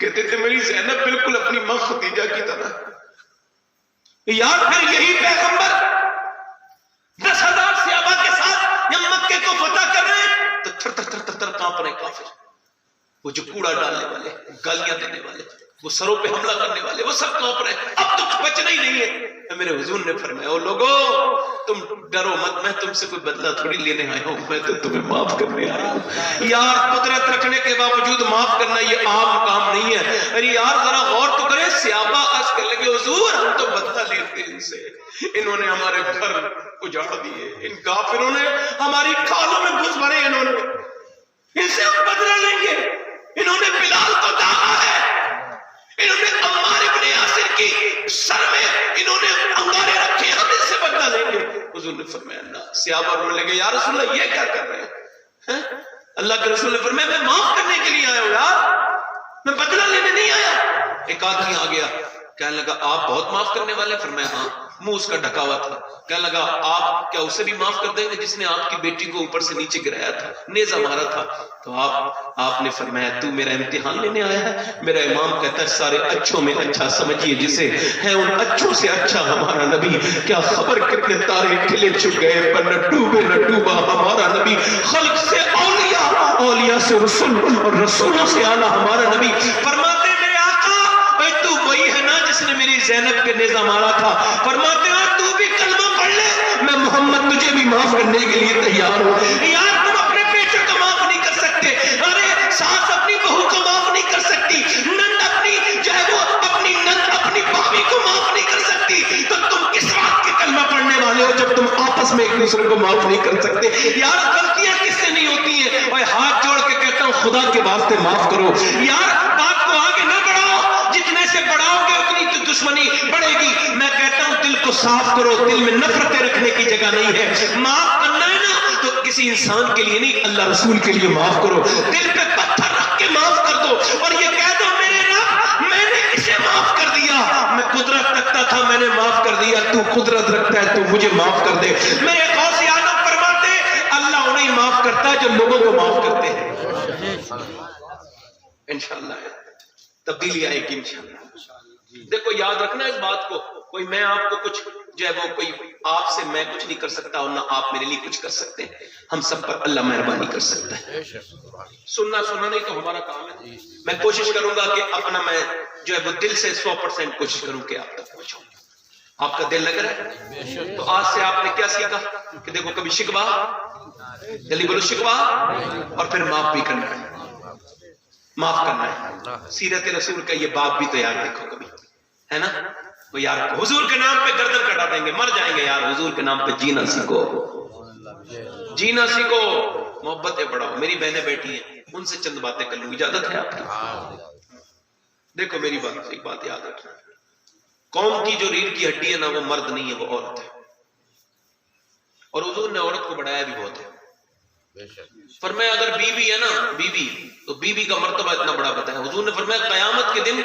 کہتے تھے میری زینب بالکل اپنی ماں خدیجہ کی طرح. یار پھر یہی پیغمبر 10,000 صحابہ کے ساتھ جب مکے کو فتح کر رہے ہیں تو تھر تھر تھر تھر کانپ رہے کافر. وہ جو کوڑا ڈالنے والے، گالیاں دینے والے، وہ سروں پہ حملہ کرنے والے، وہ سب کانپ رہے ہیں. اب تو بچنا ہی نہیں ہے. میرے حضور نے فرمایا او لوگو تم ڈرو مت، میں تم سے کوئی بدلہ تھوڑی لینے آیا ہوں، میں تو تمہیں معاف کرنے آیا ہوں. یار قدرت رکھنے کے باوجود معاف کرنا یہ عام کام نہیں ہے. ارے یار ذرا غور تو کرے. صحابہ عرض کرنے لگے حضور ہم تو بدلہ لیتے ان سے، انہوں نے ہمارے گھر اجاڑ دیے، ان کافروں نے ہماری کھالوں میں گھس بھرے، انہوں نے ان سے ہم بدلہ لیں گے. انہوں نے بلال کو داغا ہے، انہوں نے عمار ابن یاسر کی سر میں انہوں نے انگارے رکھے، ہم ان سے بدلہ لیں گے. حضور نے فرمایا نہ. صحابہ رونے لگے یا رسول اللہ یہ کیا کر رہے ہیں؟ اللہ کے رسول نے فرمایا میں معاف کرنے کے لیے آیا ہوں یار، میں بدلہ لینے نہیں آیا. ایک آدمی آ گیا کہنے لگا آپ بہت معاف کرنے والے. فرمایا ہاں. منہ اس کا ڈھکا ہوا تھا. کہنے لگا آپ کیا اسے بھی معاف کر دیں گے جس نے آپ کی بیٹی کو اوپر سے نیچے گرایا تھا، نیزہ مارا تھا؟ تو آپ نے فرمایا تو میرا امتحان لینے آیا ہے؟ میرا امام کہتا ہے سارے اچھوں میں اچھا سمجھیے جسے ہے ان اچھوں سے اچھا ہمارا نبی. کیا خبر کتنے تارے کھلے چھپ گئے پر نہ ڈوبے نہ ڈوبا ہمارا نبی. خلق سے اولیاء، اولیاء سے رسول اور رسولوں سے اعلیٰ ہمارا نبی. فرماتے میرے آقا بھائی تو وہی ہے نا جس نے میری زینب کے نیزہ مارا تھا. فرماتے ہیں تو بھی کلمہ پڑھ لے، میں محمد تجھے بھی معاف کرنے کے لیے تیار ہوں. یار تم اپنے بیٹے کو معاف نہیں کر سکتے، ارے ساس اپنی بہو کو معاف نہیں کر سکتی، نند اپنی جو ہے وہ اپنی نند اپنی بھابھی کو معاف نہیں کر سکتی، تو تم کس بات کے کلمہ پڑھنے والے ہو جب تم آپس میں ایک دوسرے کو معاف نہیں کر سکتے؟ یار غلطیاں کس سے نہیں ہوتی ہیں؟ اور ہاتھ جوڑ کے کہتا ہوں خدا کے واسطے معاف کرو. یار بات کو آگے نہ بڑھاؤ، جتنے سے بڑھاؤ گے اتنی تو دشمنی بڑھے گی. میں کہتا ہوں دل کو صاف کرو، دل میں نفرتیں رکھنے کی جگہ نہیں ہے. معاف کرنا ہے نا تو کسی انسان کے لیے نہیں، اللہ رسول کے لیے معاف کرو. دل پہ پتھر رکھ کے معاف کر دو اور یہ کہہ دو میرے رب میں نے اسے معاف کر دیا، میں قدرت رکھتا تھا میں نے معاف کر دیا، تو قدرت رکھتا ہے تو مجھے معاف کر دے. میرے غوث اعظم فرماتے اللہ انہیں معاف کرتا ہے جو لوگوں کو معاف کرتے ہیں. انشاءاللہ تبدیلی آئے گی انشاءاللہ. دیکھو یاد رکھنا اس بات کو، کوئی میں آپ کو کچھ جو ہے وہ کوئی آپ سے میں کچھ نہیں کر سکتا اور نہ آپ میرے لیے کچھ کر سکتے ہیں. ہم سب پر اللہ مہربانی کر سکتا ہے. سننا نہیں تو ہمارا کام ہے. میں کوشش کروں گا کہ اپنا میں جو ہے وہ دل سے 100% کوشش کروں کہ آپ تک پہنچوں. آپ کا دل لگ رہا ہے تو آج سے آپ نے کیا سیکھا کہ دیکھو کبھی شکوہ، جلدی بولو شکوہ، اور پھر معاف بھی کرنا ہے. معاف کرنا ہے. سیرت رسول کا یہ باب بھی تو یار دیکھو کبھی ہے نا. وہ یار حضور کے نام پہ گردن کٹا دیں گے، مر جائیں گے. یار حضور کے نام پہ جینا سیکھو، جینا سیکھو، محبتیں بڑھاؤ. میری بہنیں بیٹھی ہیں ان سے چند باتیں کر لوں، اجازت ہے آپ کی؟ دیکھو میری بات ایک بات یاد رکھنا، قوم کی جو ریڑھ کی ہڈی ہے نا وہ مرد نہیں ہے، وہ عورت ہے. اور حضور نے عورت کو بڑھایا بھی بہت ہے. فرمایا اگر بیوی ہے نا بیوی تو بیوی کا مرتبہ اتنا بڑا بتایا. حضور نے فرمایا قیامت کے دن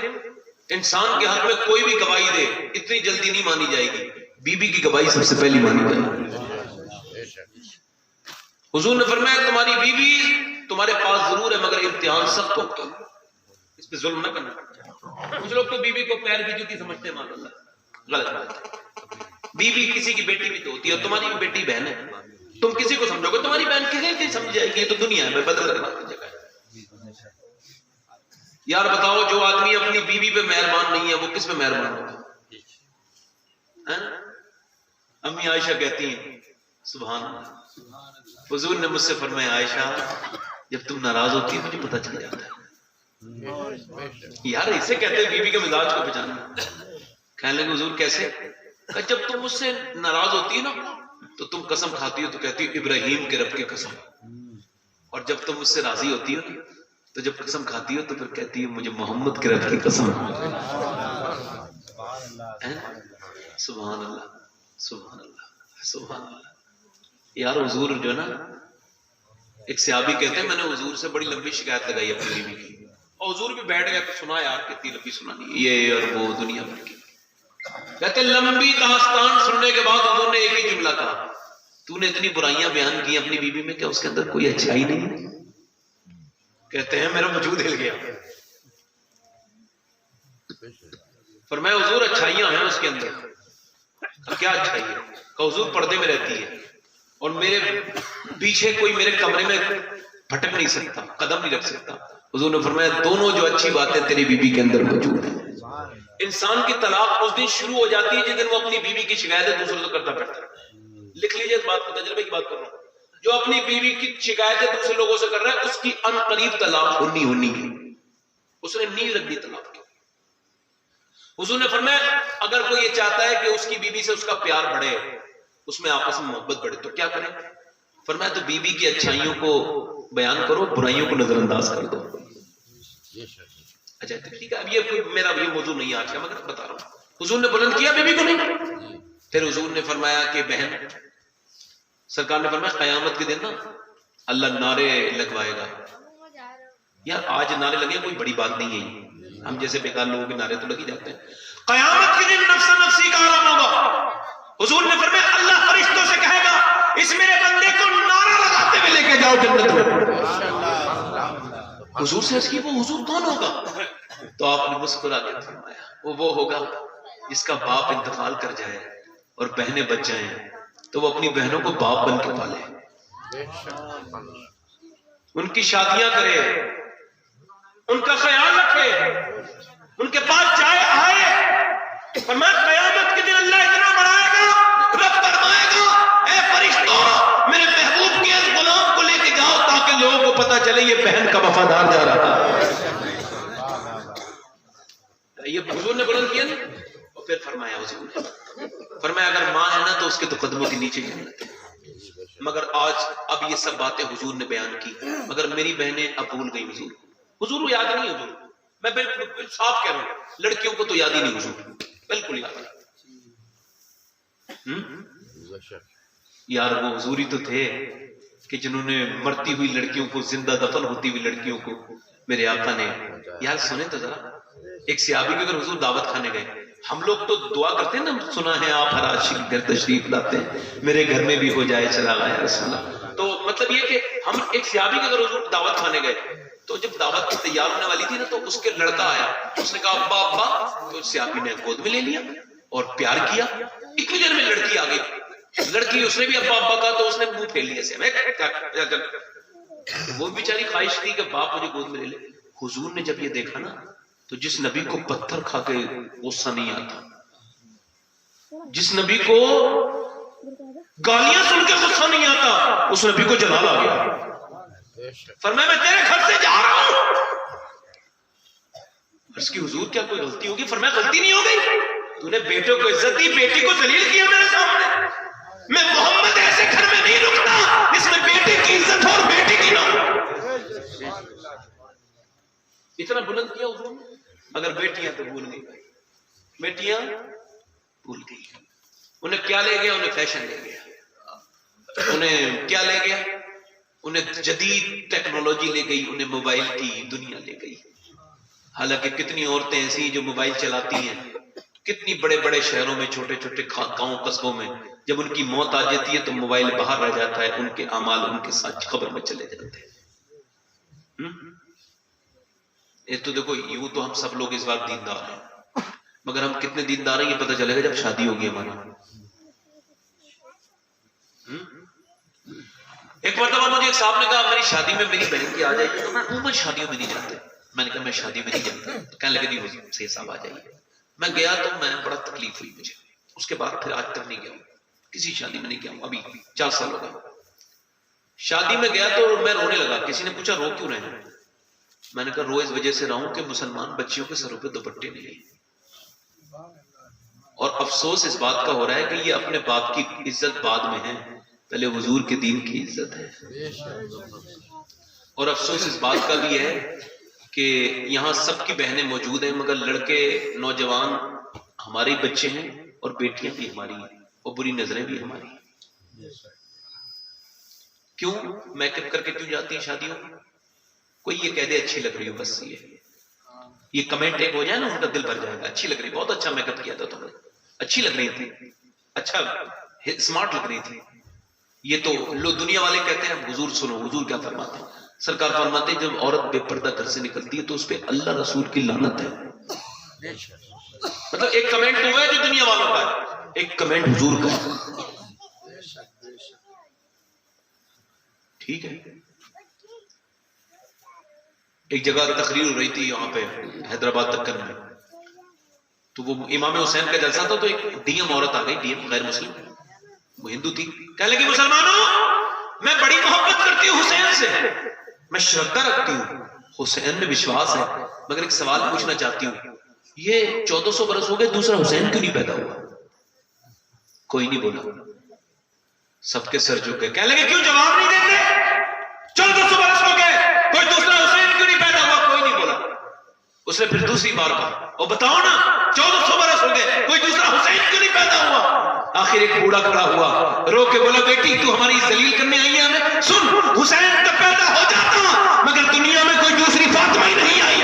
انسان کے حق میں کوئی بھی گواہی دے اتنی جلدی نہیں مانی جائے گی، بیوی کی گواہی سب سے پہلی مانی جائے گی. حضور نے فرمایا تمہاری بیوی تمہارے پاس ضرور ہے مگر امتحان سخت ہوگا، اس پہ ظلم نہ کرنا. کچھ لوگ تو بیوی کو پیر کی جوتی سمجھتے ہیں، مان اللہ غلط بات ہے. بیوی کسی کی بیٹی بھی تو ہوتی ہے، اور تمہاری بھی بیٹی بہن ہے. تم کسی کو سمجھو گے تمہاری بہن کسی سمجھ جائے گی. یہ تو دنیا ہے، بدل کرنا کی جگہ ہے. یار بتاؤ جو آدمی اپنی بیوی پہ مہربان نہیں ہے وہ کس پہ مہربان ہوگا؟ امی عائشہ کہتی ہیں سبحان اللہ، حضور نے مجھ سے فرمایا عائشہ جب تم ناراض ہوتی ہے مجھے پتہ چل جاتا ہے. یار اسے کہتے ہیں بیوی کے مزاج کو پہچاننا. کہنے لگے حضور کیسے؟ کہ جب تم مجھ سے ناراض ہوتی ہے نا تو تم قسم کھاتی ہو تو کہتی ہو ابراہیم کے رب کی قسم، اور جب تم مجھ سے راضی ہوتی ہو تو جب قسم کھاتی ہو تو پھر کہتی ہے مجھے محمد کے رب کی قسم. سبحان اللہ سبحان اللہ سبحان اللہ. یار حضور جو ہے نا، ایک صحابی کہتے ہیں میں نے حضور سے بڑی لمبی شکایت لگائی اپنی بیوی کی، اور حضور بھی بیٹھ گیا تو سنا یار کتنی لمبی سنانی یہ اور وہ دنیا بھر کی. کہتے لمبی داستان سننے کے بعد حضور نے ایک ہی جملہ کہا تو نے اتنی برائیاں بیان کی اپنی بیوی میں کہ اس کے اندر کوئی اچھائی نہیں ہے؟ کہتے ہیں میرا وجود ہل گیا. فرمایا حضور اچھائیاں ہیں اس کے اندر. کیا اچھائی ہے؟ کہ حضور پردے میں رہتی ہے اور میرے پیچھے کوئی میرے کمرے میں پھٹک نہیں سکتا, قدم نہیں رکھ سکتا. حضور نے فرمایا دونوں جو اچھی باتیں تیری بیوی کے اندر موجود ہیں. انسان کی طلاق اس دن شروع ہو جاتی ہے جس دن وہ اپنی بیوی کی شکایت دوسروں سے کرتا پھرتا ہے. لکھ لیجئے اس بات کو, تجربے کی بات کر رہا ہوں. جو اپنی بیوی کی شکایتیں دوسرے لوگوں سے کر رہا ہے اس کی ان قریب طلاق ہونی ہے. اس نے نیو رکھ دی طلاق کی. حضور نے فرمایا اگر کوئی یہ چاہتا ہے کہ اس کی بیوی سے اس کا پیار بڑھے, اس میں آپس میں محبت بڑھے, تو کیا کریں؟ فرمایا تو بیوی کی اچھائیوں کو بیان کرو, برائیوں کو نظر انداز کر دو. اچھا ٹھیک ہے, اب یہ میرا یہ موضوع نہیں آج کا, مگر بتا رہا ہوں. حضور نے بلند کیا بیوی کو نہیں. پھر حضور نے فرمایا کہ بہن, سرکار نے فرمایا قیامت کے دن نا اللہ نعرے لگوائے گا. یار آج نعرے لگے کوئی بڑی بات نہیں ہے, ہم جیسے بیکار لوگوں کے نعرے تو لگی جاتے ہیں. قیامت کے دن نفس نفسی کا عالم ہوگا. حضور نے فرمایا اللہ فرشتوں سے کہے گا اس میرے بندے کو نعرہ لگاتے ہوئے لے کے جاؤ جنت میں. حضور سے اس کی وہ حضور کون ہوگا؟ تو آپ نے مسکرا کے فرمایا وہ ہوگا جس کا باپ انتقال کر جائے اور بہنیں بچ جائیں تو وہ اپنی بہنوں کو باپ بن کے پالے, ان کی شادیاں کرے, ان کا خیال رکھے, ان کے پاس جائے آئے. فرمایا قیامت کے دن اللہ اتنا بڑھائے گا, رب فرمائے گا اے فرشتوں میرے محبوب کے اس غلام کو لے کے جاؤ تاکہ لوگوں کو پتا چلے یہ بہن کا وفادار جا رہا ہے. یہ حضور نے بلند کیا نا. اور پھر فرمایا حضور نے فرمایا اگر ماں ہے نا تو اس کے تو قدموں کے نیچے جنت ہے. مگر آج اب یہ سب باتیں حضور نے بیان کی, مگر میری بہنیں اب بھول گئی. حضور کو یاد نہیں. حضور میں بالکل صاف کہہ رہا ہوں, لڑکیوں کو تو یاد ہی نہیں حضور, بالکل یاد نہیں. یار وہ حضور ہی تو تھے کہ جنہوں نے مرتی ہوئی لڑکیوں کو, زندہ دفن ہوتی ہوئی لڑکیوں کو میرے آقا نے. یار سنیں تو ذرا, ایک صحابی کے اگر حضور دعوت کھانے گئے, ہم لوگ تو دعا کرتے ہیں نا, سنا ہے آپ ہر عاشق گھر تشریف لاتے ہیں, میرے گھر میں بھی ہو جائے چراغا یا رسول اللہ. تو مطلب یہ کہ ہم ایک صحابی کے اگر حضور دعوت کھانے گئے تو جب دعوت تیار ہونے والی تھی نا تو اس کے لڑکا آیا, اس نے کہا ابا ابا, تو صحابی نے گود میں لے لیا اور پیار کیا. اتنی دیر میں لڑکی آ گئی, لڑکی اس نے بھی ابا ابا کہا تو اس نے منہ پھیر لیا سے. وہ بیچاری خواہش تھی کہ باپ مجھے گود میں لے لے. حضور نے جب یہ دیکھا نا تو جس نبی کو پتھر کھا کے غصہ نہیں آتا, جس نبی کو گالیاں سن کے غصہ نہیں آتا, اس نبی کو جلال آ گیا. فرمایا میں تیرے گھر سے جا رہا ہوں. اس کی حضور کیا کوئی غلطی ہوگی؟ فرمایا غلطی نہیں ہو گئی, تو نے بیٹوں کو عزت دی, بیٹی کو ذلیل کیا میرے سامنے. میں محمد ایسے گھر میں نہیں رکتا جس میں بیٹے کی عزت ہو اور بیٹی کی نہ ہو. اتنا بلند کیا حضور نے. اگر بیٹیاں تو بھول گئی, بیٹیاں بھول گئی. انہیں کیا لے گیا؟ انہیں فیشن لے گیا. انہیں کیا لے گیا؟ انہیں جدید ٹیکنالوجی لے گئی, انہیں موبائل کی دنیا لے گئی. حالانکہ کتنی عورتیں ایسی جو موبائل چلاتی ہیں, کتنی بڑے بڑے شہروں میں, چھوٹے چھوٹے گاؤں قصبوں میں, جب ان کی موت آ جاتی ہے تو موبائل باہر رہ جاتا ہے, ان کے اعمال ان کے ساتھ خبر میں چلے جاتے ہیں. یہ تو دیکھو, یوں تو ہم سب لوگ اس بار دیندار ہیں, مگر ہم کتنے دیندار ہیں یہ پتہ چلے گا جب شادی ہوگی ہماری. ایک مرتبہ مجھے ایک صاحب نے کہا میری شادی میں میری بہن کی آ جائے گی. تو میں عموماً شادیوں میں نہیں جاتا. میں نے کہا میں شادی میں نہیں جاتا. تو کہنے لگے نہیں صحیح صاحب آ جائیے. میں گیا تو میں بڑا تکلیف ہوئی مجھے. اس کے بعد پھر آج تک نہیں گیا ہوں, کسی شادی میں نہیں گیا ہوں. ابھی 4 سال ہو گئے. شادی میں گیا تو میں رونے لگا. کسی نے پوچھا رو کیوں رہے ہیں؟ میں نے کہا رو اس وجہ سے رہا ہوں کہ مسلمان بچیوں کے سروں پہ دوپٹے نہیں ہیں, اور افسوس اس بات کا ہو رہا ہے کہ یہ اپنے باپ کی عزت بعد میں ہے, پہلے حضور کے دین کی عزت ہے. اور افسوس اس بات کا بھی ہے کہ یہاں سب کی بہنیں موجود ہیں, مگر لڑکے نوجوان ہمارے بچے ہیں اور بیٹیاں بھی ہماری ہیں اور بری نظریں بھی ہماری ہیں. کیوں میک اپ کر کے کیوں جاتی ہیں شادیوں میں؟ کوئی یہ کہہ دے اچھی لگ رہی ہو, بس یہ کمنٹ ایک ہو جائے نا ان کا دل بھر جائے گا. اچھی لگ رہی, بہت اچھا میک اپ کیا تھا تم نے, اچھی لگ رہی تھی, اچھا اسمارٹ لگ رہی تھی. یہ تو لو دنیا والے کہتے ہیں. حضور سنو حضور کیا فرماتے ہیں. سرکار فرماتے ہیں جب عورت بے پردہ گھر سے نکلتی ہے تو اس پہ اللہ رسول کی لعنت ہے. مطلب ایک کمنٹ ہوا ہے جو دنیا والوں کا ہے، ایک کمنٹ حضور کا ہے. ٹھیک ہے. ایک جگہ تقریر ہو رہی تھی یہاں پہ حیدرآباد دکن میں، تو وہ امام حسین کا جلسہ تھا، تو ایک ڈی ایم عورت آ گئی، ڈی ایم غیر مسلم، وہ ہندو تھی، کہنے لگی مسلمانوں میں بڑی محبت کرتی ہوں حسین سے، میں شردھا رکھتی ہوں، حسین میں وشواس ہے، مگر ایک سوال پوچھنا چاہتی ہوں، یہ 1400 برس ہو گئے دوسرا حسین کیوں نہیں پیدا ہوا؟ کوئی نہیں بولا، سب کے سر جھک گئے. کہنے لگے کیوں جواب نہیں دیتے؟ 1400 برس ہو گئے کوئی دوسرا حسین کیوں نہیں پیدا ہوا؟ کوئی نہیں بولا. اس نے پھر دوسری بار کہا اور بتاؤ نا 1400 برس ہو گئے کوئی دوسرا حسین کیوں نہیں پیدا ہوا؟ آخر ایک بوڑھا کھڑا ہوا، رو کے بولا بیٹی تو ہماری ذلیل کرنے آئی ہے ہمیں؟ سن، حسین تو پیدا ہو جاتا مگر دنیا میں کوئی دوسری فاطمہ ہی نہیں آئی.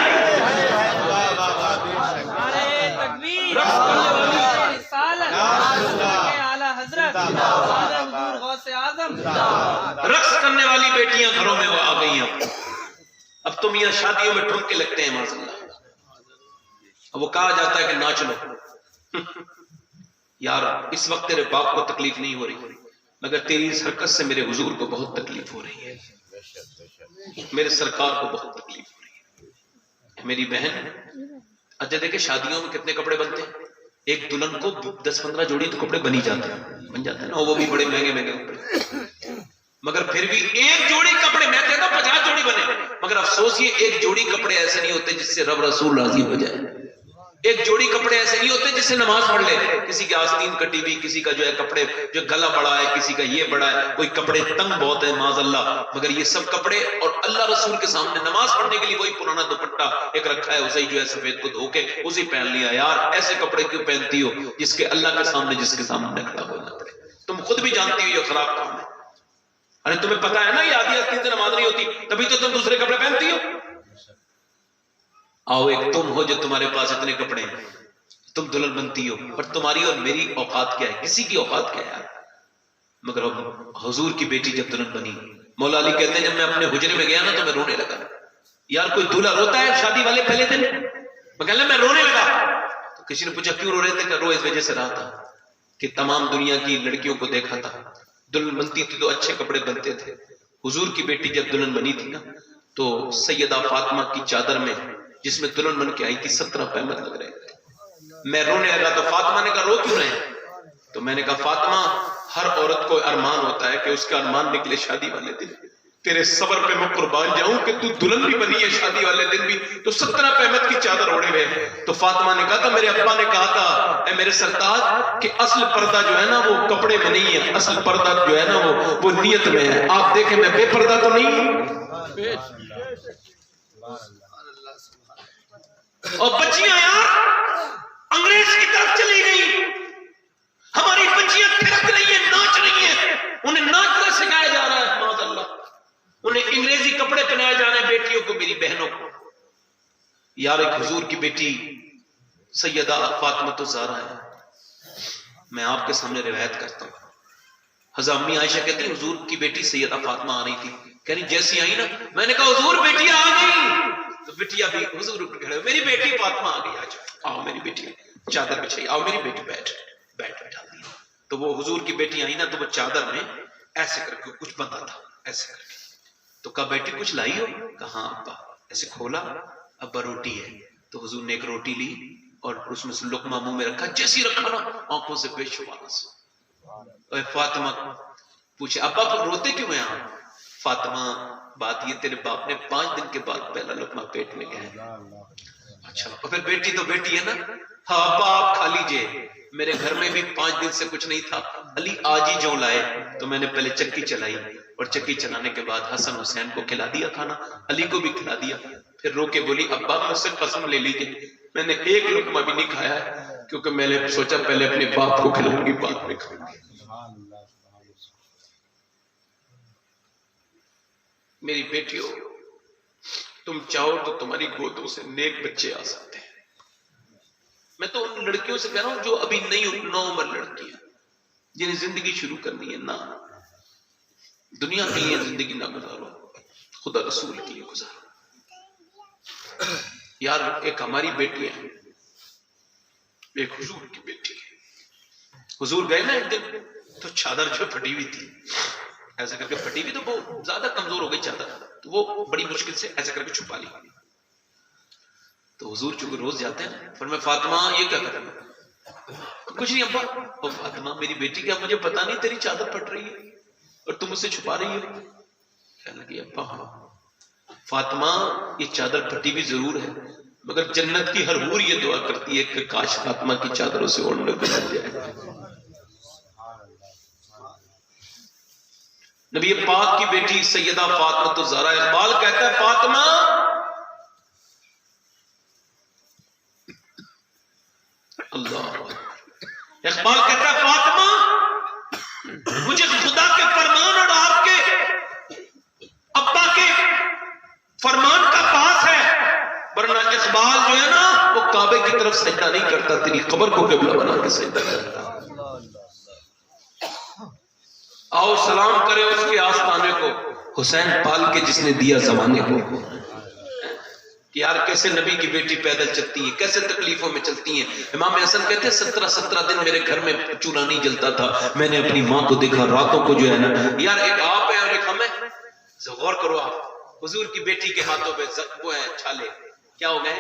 رقص کرنے والی بیٹیاں گھروں میں آ گئی ہیں. اب تم یہاں شادیوں میں ٹھمکے لگتے ہیں معاذ اللہ. اب وہ کہا جاتا ہے کہ ناچ لو. یار اس وقت تیرے باپ کو تکلیف نہیں ہو رہی مگر تیری اس حرکت سے میرے حضور کو بہت تکلیف ہو رہی ہے، میرے سرکار کو بہت تکلیف ہو رہی ہے. میری بہن اچھا دیکھیں شادیوں میں کتنے کپڑے بنتے ہیں، ایک دلہن کو 10-15 جوڑی تو کپڑے بن جاتے ہیں نا، وہ بھی بڑے مہنگے مہنگے کپڑے، مگر پھر بھی ایک جوڑی کپڑے، میں کہتا ہوں 50 جوڑی بنے، مگر افسوس یہ ایک جوڑی کپڑے ایسے نہیں ہوتے جس سے رب رسول راضی ہو جائے. ایک جوڑی کپڑے ایسے نہیں ہوتے جس سے نماز پڑھ لے. کسی کی آستین کٹی ہوئی، کسی کا جو ہے کپڑے جو گلا بڑا ہے، کسی کا یہ بڑا ہے، کوئی کپڑے تنگ بہت ہے معاذ اللہ، مگر یہ سب کپڑے اور اللہ رسول کے سامنے نماز پڑھنے کے لیے وہی پرانا دوپٹہ ایک رکھا ہے، اسے جو ہے سفید کو دھو کے اسی پہن لیا. یار ایسے کپڑے کیوں پہنتی ہو جس کے اللہ کے سامنے جس کے سامنے کھڑا ہونا پڑے؟ تم خود بھی جانتی ہو یہ خراب کام ہے. ارے تمہیں پتا ہے نا یہ آدھی آستین سے نماز نہیں ہوتی، تبھی تو تم دوسرے کپڑے پہنتی ہو. آؤ ایک تم ہو جو تمہارے پاس اتنے کپڑے ہیں، تم دلہن بنتی ہو، اور تمہاری اور میری اوقات کیا ہے؟ کسی کی اوقات کیا ہے یار؟ مگر حضور کی بیٹی جب دلہن بنی، مولا علی کہتے ہیں جب میں اپنے حجرے میں گیا نا تو میں رونے لگا. یار کوئی دولہا روتا ہے شادی والے پہلے دن؟ میں کہنے میں رونے لگا. تو کسی نے پوچھا کیوں رو رہے تھے؟ کہ رو اس وجہ سے رہا تھا کہ تمام دنیا کی لڑکیوں کو دیکھا تھا، دلہن بنتی تھی تو اچھے کپڑے بنتے تھے. حضور کی بیٹی جب دلہن بنی تھی نا تو سیدہ فاطمہ کی چادر میں جس میں دلہن بن کے آئی تھی 17 پیمت لگ رہے تھے. میں رونے لگا تو فاطمہ نے کہا رو کیوں رہے؟ تو میں نے کہا فاطمہ ہر عورت کو ارمان ہوتا ہے کہ اس کا ارمان نکلے شادی والے دن. تیرے صبر پہ میں قربان جاؤں کہ تو دلہن بھی بنی ہے شادی والے دن بھی تو 17 پیمت کی چادر اوڑے ہوئے. تو فاطمہ نے کہا تھا میرے ابا نے کہا تھا اے میرے سرتاج کہ اصل پردہ جو ہے نا وہ کپڑے میں نہیں ہے، اصل پردہ جو ہے نا وہ نیت میں ہے. آپ دیکھیں میں بے پردہ تو نہیں ہوں. اور بچیاں یار انگریز کی طرف چلی گئی، ہماری بچیاں تھرک رہی ہیں، ناچ رہی ہیں، انہیں ناچنا سکھایا جا رہا ہے معاذ اللہ، انہیں انگریزی کپڑے پہنائے جا رہے ہیں بیٹیوں کو، میری بہنوں کو. یار ایک حضور کی بیٹی سیدہ فاطمہ الزہرا ہے. میں آپ کے سامنے روایت کرتا ہوں. حضرت امی عائشہ کہتی ہیں حضور کی بیٹی سیدہ فاطمہ آ رہی تھی، کہہ رہی جیسی آئی نا میں نے کہا حضور بیٹی آ گئی. تو بیٹی ابھی حضور کھڑے ہوئے، میری بیٹی فاطمہ آ گئی، آج آؤ میری بیٹی چادر بچھائی، آؤ میری بیٹی بیٹھ بٹھا دی. تو وہ حضور کی بیٹی آئی نا تو وہ چادر میں ایسے کر کے کچھ بندہ تھا ایسے کر کے. تو کہا بیٹی کچھ لائی ہو؟ کہا ہاں ابا. ایسے کھولا، ابا روٹی ہے. تو حضور نے ایک روٹی لی اور اس میں سے لقمہ منہ میں رکھا، جیسی رکھا نا آنکھوں سے بے شمار آنسو. اے فاطمہ پوچھے ابا پھر روتے کیوں ہیں آپ؟ فاطمہ بات یہ تیرے باپ نے 5 دن کے بعد پہلا لقمہ پیٹ میں گیا. اچھا اور پھر بیٹی تو بیٹی ہے نا. ہاں ابا آپ کھا لیجئے، میرے گھر میں بھی 5 دن سے کچھ نہیں تھا، علی آج ہی جو لائے تو میں نے پہلے چکی چلائی اور چکی چلانے کے بعد حسن حسین کو کھلا دیا کھانا، علی کو بھی کھلا دیا. پھر رو کے بولی ابا مجھ سے قسم لے لیجئے میں نے ایک لقمہ بھی نہیں کھایا ہے کیونکہ میں نے سوچا پہلے اپنے باپ کو کھلاؤں گی بعد میں کھاؤں گی. میری بیٹیوں تم چاہو تو تمہاری گودوں سے نیک بچے آ سکتے ہیں. میں تو ان لڑکیوں سے کہہ رہا ہوں جو ابھی نو عمر لڑکی ہیں جنہیں زندگی شروع کرنی ہے، نہ دنیا کے لیے زندگی نہ گزارو، خدا رسول کے لیے گزارو. یار ایک ہماری بیٹی ہے ایک حضور کی بیٹی ہے، حضور گئے نا ایک دن تو چادر جو پھٹی ہوئی تھی ایسے کر کے پھٹی ہوئی، تو وہ زیادہ کمزور ہو گئی چادر، تو وہ بڑی مشکل سے ایسے کر کے چھپا لی. تو حضور چونکہ روز جاتے ہیں، فرمایا فاطمہ یہ کیا کر رہی ہے؟ کچھ نہیں ابا. او فاطمہ میری بیٹی کیا مجھے پتا نہیں تیری چادر پھٹ رہی ہے اور تم اسے چھپا رہی ہو؟ کہنے لگی ابا ہاں. فاطمہ یہ چادر پھٹی بھی ضرور ہے مگر جنت کی ہر حور یہ دعا کرتی ہے کہ کاش فاطمہ کی چادروں سے اوڑھنے کو مل جائے. نبی پاک کی بیٹی سیدہ فاطمہ الزہرا، اقبال کہتا ہے فاطمہ اللہ، اقبال کہتا ہے فاطمہ مجھے خدا کے فرمان اور آپ کے ابا کے فرمان کا پاس ہے، ورنہ اقبال جو ہے نا وہ کعبے کی طرف سجدہ نہیں کرتا، تیری قبر کو قبلہ بنا کے سجدہ کرتا. آؤ سلام کرے اس کے آستانے کو، حسین پال کے جس نے دیا زمانے کو. کہ یار کیسے نبی کی بیٹی پیدل چلتی ہے، کیسے تکلیفوں میں چلتی ہیں. امام حسن کہتے ہیں 17 دن میرے گھر میں چولہا نہیں جلتا تھا، میں نے اپنی ماں کو دیکھا راتوں کو جو ہے نا. یار ایک آپ ہے اور ایک ہم ہے، غور کرو آپ، حضور کی بیٹی کے ہاتھوں پہ وہ ہے چھالے، کیا ہو گئے؟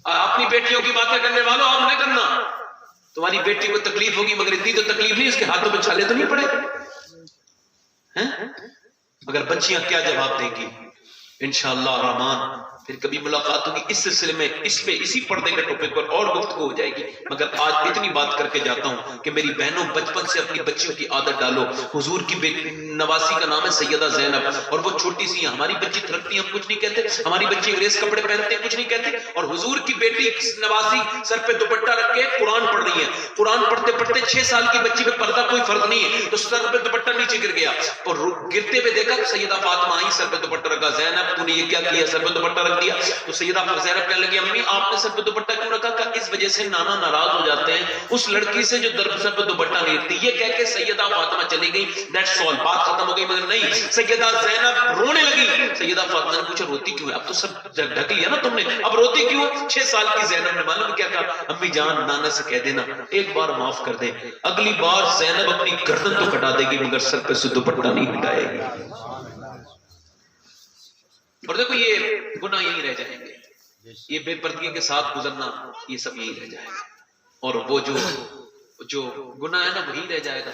اپنی بیٹیوں کی باتیں کرنے والوں آپ نہ کرنا. تمہاری بیٹی کو تکلیف ہوگی مگر اتنی تو تکلیف نہیں اس کے ہاتھوں پہ چھالے تو نہیں پڑے. مگر بچیاں کیا جواب دیں گی؟ انشاءاللہ الرحمن پھر کبھی ملاقات ہوگی اس سلسلے میں، اس پہ اسی پردے کے ٹاپک پر اور گفتگو ہو جائے گی. مگر آج اتنی بات کر کے جاتا ہوں کہ میری بہنوں بچپن سے اپنی بچیوں کی عادت ڈالو. حضور کی نواسی کا نام ہے سیدہ زینب، اور وہ چھوٹی سی ہیں. ہماری بچی تھرکتی ہم کچھ نہیں کہتے، ہماری بچی انگریز کپڑے پہنتے کچھ نہیں کہتے، اور حضور کی بیٹی نواسی سر پہ دوپٹہ رکھ کے قرآن پڑھ رہی ہے. قرآن پڑھتے پڑھتے 6 سال کی بچی پہ پردہ کوئی فرق نہیں ہے تو سر پہ دوپٹہ نیچے گر گیا، اور گرتے ہوئے دیکھا تو سیدہ فاطمہ آئی، سر پہ دوپٹہ رکھا. زینب تو نے یہ کیا کیا؟ سر پہ دوپٹہ رکھ دیا. تو سیدہ زینب کہنے لگی امی آپ نے سر پہ دوپٹہ کیوں رکھا؟ کہ اس وجہ سے نانا ناراض ہو جاتے ہیں اس لڑکی سے جو سر پہ دوپٹہ نہیں رکھتی. یہ کہہ کے سیدہ فاطمہ چلی گئی، دیٹس آل، بات ختم ہو گئی. مگر نہیں، سیدہ زینب رونے لگی. سیدہ فاطمہ نے پوچھا روتی کیوں ہے؟ اب تو سب ڈھک لیا نا تم نے، اب روتی کیوں؟ 6 سال کی زینب نے معلوم کیا کہا؟ امی جان نانا سے کہہ دینا ایک بار معاف کر دے، اگلی بار زینب اپنی گردن تو کٹا دے گی مگر سر پہ سے دوپٹہ نہیں ہٹائے گی. اور دیکھو یہ گناہ یہی رہ جائیں گے، یہ بے پردگی کے ساتھ گزرنا یہ سب یہی رہ جائے گا، اور وہ جو گناہ ہے نا وہی رہ جائے گا،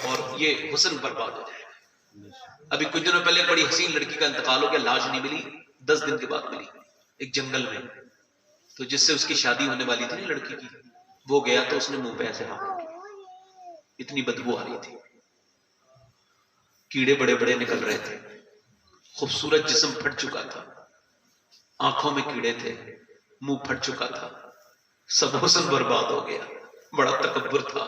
اور یہ حسن برباد ہو جائے گا. ابھی کچھ دنوں پہلے بڑی حسین لڑکی کا انتقال ہو گیا، لاش نہیں ملی، 10 دن کے بعد ملی ایک جنگل میں. تو جس سے اس کی شادی ہونے والی تھی نا لڑکی کی، وہ گیا تو اس نے منہ پہ ایسے ہاتھ کیا، اتنی بدبو آ رہی تھی، کیڑے بڑے بڑے نکل رہے تھے، خوبصورت جسم پھٹ چکا تھا، آنکھوں میں کیڑے تھے، منہ پھٹ چکا تھا، سب حسن برباد ہو گیا. بڑا تکبر تھا،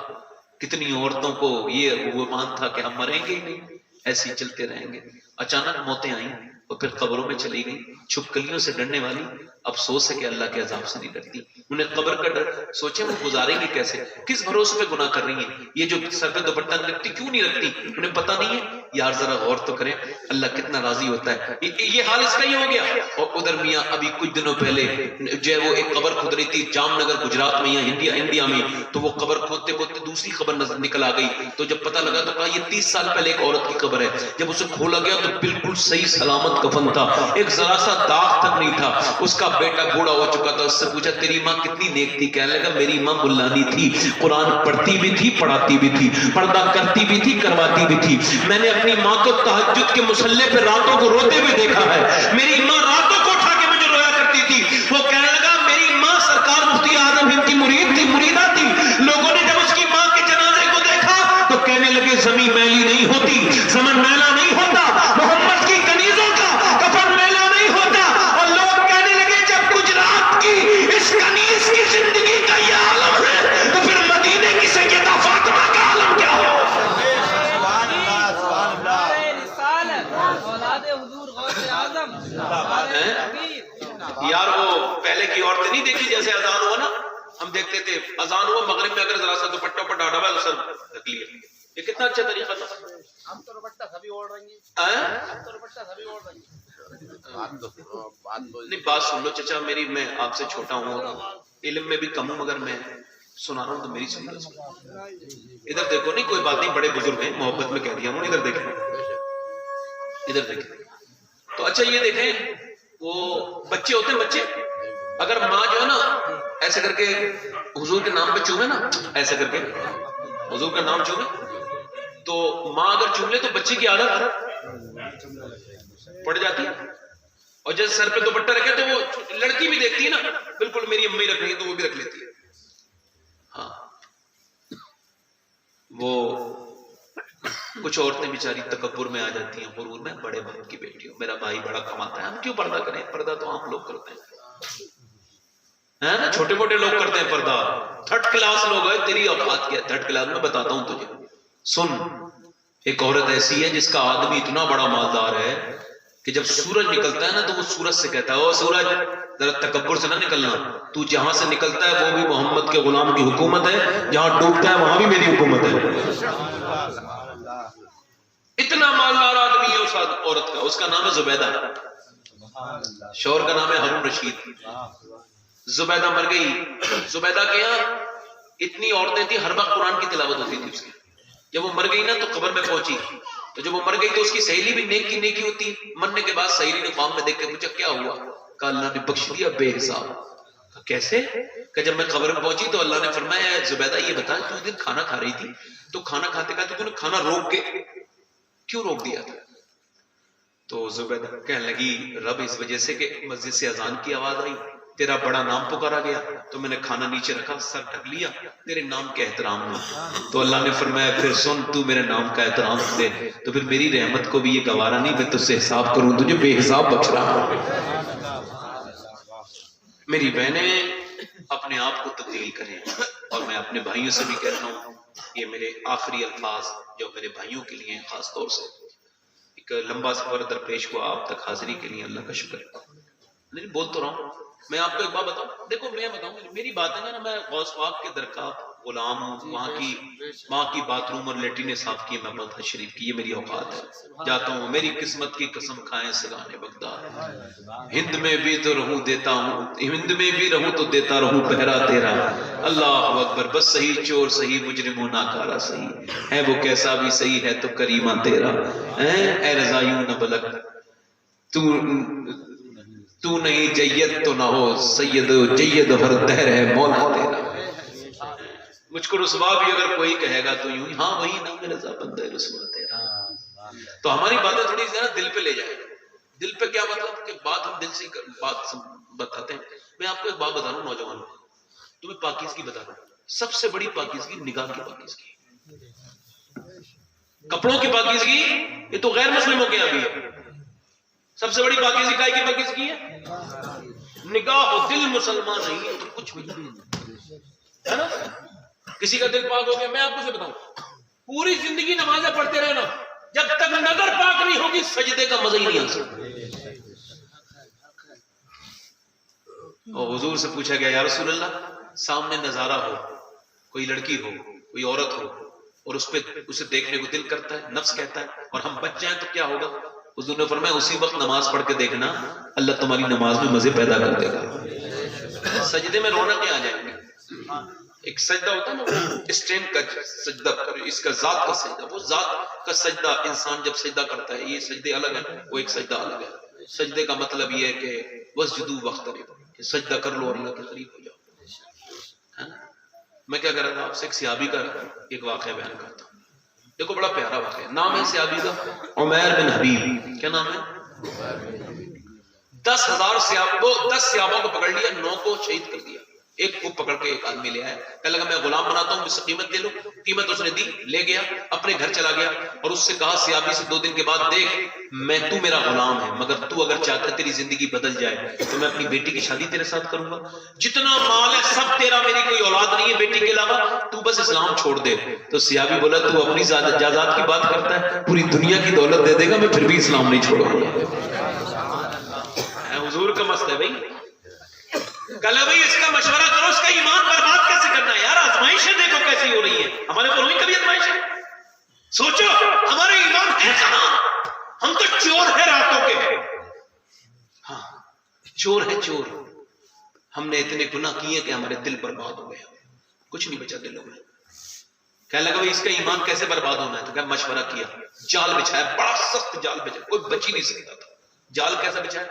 کتنی عورتوں کو یہ گمان تھا کہ ہم مریں گے ہی نہیں، ایسے ہی چلتے رہیں گے. اچانک موتیں آئیں اور پھر قبروں میں چلی گئیں. چھپکلیوں سے ڈرنے والی افسوس ہے کہ اللہ کے عذاب سے نہیں ڈرتی. انہیں قبر کا ڈر، سوچیں وہ گزاریں گی کیسے، کس بھروسے پہ گناہ کر رہی ہیں. یہ جو سر پہ دوپٹہ رکھتی کیوں نہیں رکھتی، انہیں پتہ نہیں ہے. یار ذرا غور تو کریں، اللہ کتنا راضی ہوتا ہے. یہ حال اس کا ہی ہو گیا. اور ادھر میاں ابھی کچھ دنوں پہلے جو ہے وہ ایک قبر کھود رہی تھی جام نگر گجرات میں یا انڈیا میں، تو وہ قبر کھودتے کھودتے دوسری قبر نکل آ گئی. تو جب پتہ لگا تو کہا یہ 30 سال پہلے ایک عورت کی قبر ہے. جب اسے کھولا گیا تو بالکل صحیح سلامت کفن تھا، ایک ذرا سا داغ تک نہیں تھا. اس کا بیٹا بوڑھا ہو چکا تھا. اس سے پوچھا تیری ماں کتنی نیک تھی؟ کہنے لگا میری ماں ملانی تھی، قرآن پڑھتی بھی تھی پڑھاتی بھی تھی، پردہ کرتی بھی تھی کرواتی بھی تھی. میں نے اپنی ماں کو تہجد کے مصلے پہ راتوں کو روتے ہوئے دیکھا ہے. میری ماں راتوں کو اٹھا کے مجھے رویا کرتی تھی. وہ کہنے لگا میری ماں سرکار مفتی اعظم ہند کی مرید تھی، مریدہ تھی. لوگوں نے جب اس کی ماں کے جنازے کو دیکھا تو کہنے لگے زمین میلی نہیں ہوتی، زمن میلا نہیں ہوتا، محمد کی کنیزوں کا کفن میلا نہیں ہوتا. اور لوگ کہنے لگے جب گجرات کی اس کنیز کی زندگی کا یہ عالم ہے تو پھر مدینے کی سیدہ فاطمہ کا عالم کیا ہو. یار وہ پہلے کی عورتیں نہیں دیکھی، جیسے اذان ہوا نا ہم دیکھتے تھے، اذان ہوا مغرب میں اگر ذرا سا دوپٹہ پر ڈالا ہوا تو سر ڈھک لیا. یہ کتنا اچھا طریقہ تھا. ہم تو دوپٹہ سبھی اوڑھ رہی ہیں، ہم تو دوپٹہ سبھی اوڑھ رہی ہیں. نہیں بات سن لو چچا میری، میں آپ سے چھوٹا ہوں علم میں بھی کم ہوں مگر میں سنا رہا ہوں تو میری سننا. ادھر دیکھو, نہیں کوئی بات نہیں, بڑے بزرگ ہیں, محبت میں کہہ دیا ہوں, ادھر دیکھیں, ادھر دیکھیں. تو اچھا یہ دیکھیں, وہ بچے ہوتے ہیں, بچے اگر ماں جو ہے نا ایسے کر کے حضور کے نام پہ چومے نا, ایسے کر کے حضور کا نام چومے, تو ماں اگر چوم لے تو بچے کی عادت پڑ جاتی ہے. اور جیسے سر پہ دوپٹہ رکھے تو وہ لڑکی بھی دیکھتی ہے نا, بالکل میری امی رکھ رہی ہے تو وہ بھی رکھ لیتی ہے. ہاں, وہ کچھ عورتیں بیچاری تکبر میں آ جاتی ہیں, غرور میں, بڑے بھائی کی بیٹی ہو, میرا بھائی بڑا کماتا ہے, ہم کیوں پردہ کریں, پردہ تو عام لوگ کرتے ہیں نا, چھوٹے موٹے لوگ کرتے ہیں پردہ, تھرڈ کلاس لوگ ہیں, تیری اوقات کیا تھرڈ کلاس میں, بتاتا ہوں تجھے. سن, ایک عورت ایسی ہے جس کا آدمی اتنا بڑا مالدار ہے کہ جب سورج نکلتا ہے نا تو وہ سورج سے کہتا ہے, او سورج ذرا تکبر سے نہ نکلنا, تو جہاں سے نکلتا ہے وہ بھی محمد کے غلام کی حکومت ہے, جہاں ڈوبتا ہے وہاں بھی میری حکومت ہے. اتنا مالدار آدمی ہے اس عورت کا, اس کا نام ہے زبیدہ, شوہر کا نام ہے ہارون رشید. زبیدہ مر گئی. زبیدہ کے یہاں اتنی عورتیں تھیں, ہر وقت قرآن کی تلاوت ہوتی تھی اس کی. جب وہ مر گئی نا تو قبر میں پہنچی, تو جب وہ مر گئی تو اس کی سہیلی بھی نیک کی نیکی ہوتی. مرنے کے بعد سہیلی نے خواب میں دیکھ کے پوچھا کیا ہوا, کہا اللہ نے بخش دیا بے حساب. کیسے, کہ جب میں قبر میں پہنچی تو اللہ نے فرمایا زبیدہ یہ بتا, تو اس دن کھانا کھا رہی تھی تو کھانا کھاتے کھاتے تو نے کھانا روک کے کیوں روک دیا تھا؟ تو زبیدہ کہنے لگی رب اس وجہ سے کہ مسجد سے اذان کی آواز آئی, تیرا بڑا نام پکارا گیا تو میں نے کھانا نیچے رکھا, سر ڈھک لیا تیرے نام کے احترام میں. تو اللہ نے فرمایا پھر سن, تو میرے نام کا احترام دے تو پھر میری رحمت کو بھی یہ گوارا نہیں, میں تجھ سے حساب کروں, تجھے بے حساب بخش رہا ہوں. میری بہنیں اپنے آپ کو تبدیل کریں, اور میں اپنے بھائیوں سے بھی کہہ رہا ہوں, یہ میرے آخری الفاظ جو میرے بھائیوں کے لیے ہیں, خاص طور سے ایک لمبا سفر درپیش ہوا آپ تک حاضری کے لیے, اللہ کا شکر. نہیں بول تو رہا ہوں, میں آپ کو ایک بات بتاؤں, دیکھو میں بتاؤں, میری بات ہے نا, میں غوث پاک کے درکار غلام ہوں, وہاں کی باتھ روم اور لیٹرین صاف کی, میں بات شریف کی, یہ میری اوقات ہے, جاتا ہوں. میری قسمت کی قسم کھائیں سگانے بغداد, ہند میں بھی تو رہوں دیتا ہوں, ہند میں بھی رہوں تو دیتا رہوں پہرا تیرا, اللہ اکبر. بس صحیح چور صحیح مجرم و ناکارہ صحیح ہے, وہ کیسا بھی صحیح ہے تو کریمہ تیرا, اے رضا یوں نہ بلک تو نہیں جید تو نہ ہو سید, جید ہر دہر ہے مولا تیرا. مجھ کو رسوا بھی اگر کوئی کہے گا تو یوں ہی, ہاں وہی نام رضا بندہ رسوا تیرا. تو ہماری باتیں تھوڑی سی نا دل پہ لے جائے. دل پہ کیا مطلب کہ بات ہم دل سے بات بتاتے ہیں. میں آپ کو ایک بات بتا رہا ہوں نوجوانوں کو, تمہیں پاکیزگی بتا رہا ہوں, سب سے بڑی پاکیزگی نگاہ کی پاکیزگی, کپڑوں کی پاکیزگی یہ تو غیر مسلموں کے یہاں بھی ہے. سب سے بڑی پاکیزگی کائے کی پاکیزگی ہے, نگاہ و دل مسلمان نہیں ہے تو کچھ بھی ہے نا. کسی کا دل پاک ہو گیا, میں آپ کو سے بتاؤں, پوری زندگی نمازیں پڑھتے رہنا, جب تک نظر پاک نہیں ہوگی سجدے کا مزہ ہی نہیں آ سکتا. اور حضور سے پوچھا گیا یا رسول اللہ, سامنے نظارہ ہو, کوئی لڑکی ہو کوئی عورت ہو, اور اس پہ اسے دیکھنے کو دل کرتا ہے, نفس کہتا ہے, اور ہم بچ جائیں تو کیا ہوگا؟ حضور نے فرمایا اسی وقت نماز پڑھ کے دیکھنا, اللہ تمہاری نماز میں مزے پیدا کر دے گا. سجدے میں رونا کیا آ جائیں گے. ایک سجدہ ہوتا ہے نا اسٹینڈ کا سجدہ, اس کا ذات کا سجدہ, وہ ذات کا سجدہ انسان جب سجدہ کرتا ہے, یہ سجدے الگ ہیں, وہ ایک سجدہ الگ ہے. سجدے کا مطلب یہ ہے کہ وسجدوا واقتربوا, کہ سجدہ کر لو اور اللہ کے قریب ہو جاؤ. میں کیا کر رہا تھا, آپ سے ایک صحابی کا ایک واقعہ بیان کرتا ہوں. دیکھو بڑا پیارا واقعہ ہے, نام ہے صحابی کا عمیر بن حبیب. کیا نام ہے؟ 10,000 صحابوں کو پکڑ لیا, 9 کو شہید کر دیا, ایک کو پکڑ کے ایک آدمی لے آیا, کہنے لگا میں غلام بناتا ہوں, مجھ سے قیمت دے لو. قیمت اس نے دی, لے گیا, اپنے گھر چلا گیا, اور اس سے کہا صحابی سے 2 دن کے بعد, دیکھ میں تو میرا غلام ہے, مگر تو اگر چاہتا ہے تیری زندگی بدل جائے تو میں اپنی بیٹی کی شادی تیرے ساتھ کروں گا, جتنا مال ہے سب تیرا, میری کوئی اولاد نہیں ہے بیٹی کے علاوہ, تو بس اسلام چھوڑ دے. تو صحابی بولا تو اپنی جائیداد کی بات کرتا ہے, پوری دنیا کی دولت دے دے گا, میں پھر بھی اسلام نہیں چھوڑوں گا. حضور کا مسئلہ ہے بھائی, کہا بھائی اس کا مشورہ کرو, اس کا ایمان برباد کیسے کرنا ہے. یار آزمائشیں دیکھو کیسی ہو رہی ہیں, ہمارے پر ہوئی کبھی آزمائشیں؟ سوچو ہمارے ایمان ہے کہاں, ہم تو چور ہے راتوں کے. ہاں چور ہے چور, ہم نے اتنے گناہ کیے کہ ہمارے دل برباد ہو گئے, کچھ نہیں بچا دلوں میں. کہنے لگا اس کا ایمان کیسے برباد ہونا ہے؟ تو کہ مشورہ کیا, جال بچھایا, بڑا سخت جال بچھایا, کوئی بچ ہی نہیں سکتا تھا. جال کیسا بچھایا؟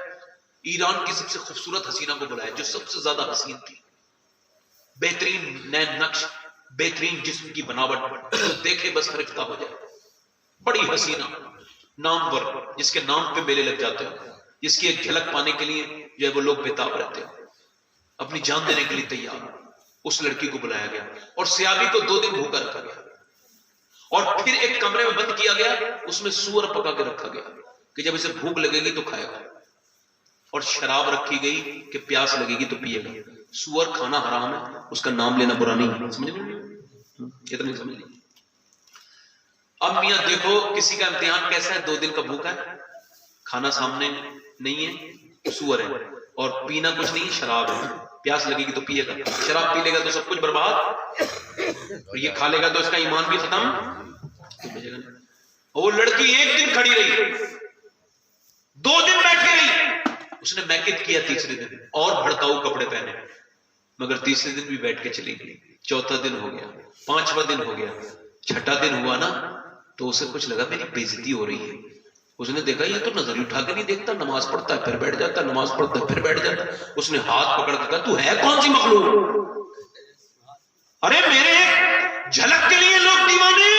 ایران کی سب سے خوبصورت حسینہ کو بلایا جو سب سے زیادہ حسین تھی, بہترین نین نقش, بہترین جسم کی بناوٹ, دیکھے بس فرشتہ ہو جائے, بڑی حسینہ نامور, جس کے نام پہ میلے لگ جاتے ہیں, جس کی ایک جھلک پانے کے لیے جو ہے وہ لوگ بےتاب رہتے ہیں, اپنی جان دینے کے لیے تیار. اس لڑکی کو بلایا گیا اور سیابی کو 2 دن بھوکا رکھا گیا, اور پھر ایک کمرے میں بند کیا گیا, اس میں سور پکا کے رکھا گیا کہ جب اسے بھوک لگے گی تو کھائے گا, اور شراب رکھی گئی کہ پیاس لگے گی تو پیے گا. سور کھانا حرام ہے, اس کا نام لینا برا نہیں, سمجھ اتنی سمجھ لیں. اب میاں دیکھو کسی کا امتحان کیسا ہے, 2 دن کا بھوکا ہے, کھانا سامنے نہیں ہے, سور ہے, اور پینا کچھ نہیں, شراب ہے, پیاس لگے گی تو پیے گا. شراب پی لے گا تو سب کچھ برباد, اور یہ کھا لے گا تو اس کا ایمان بھی ختم. وہ لڑکی 1 دن کھڑی رہی, 2 دن بیٹھی رہی, اس نے میکت کیا 3رے دن, اور بھڑکاؤ کپڑے پہنے, مگر 3رے دن بھی بیٹھ کے چلی گئی. 4تھا دن ہو گیا, 5واں دن ہو گیا, 6ٹھا دن ہوا نا, تو اسے کچھ لگا میری بےعزتی ہو رہی ہے. اس نے دیکھا یہ تو نظر ہی اٹھا کے نہیں دیکھتا, نماز پڑھتا ہے پھر بیٹھ جاتا ہے, نماز پڑھتا ہے پھر بیٹھ جاتا ہے. اس نے ہاتھ پکڑ کے کہا تو ہے کون سی مخلوق؟ ارے میرے جھلک کے لیے لوگ دیوانے,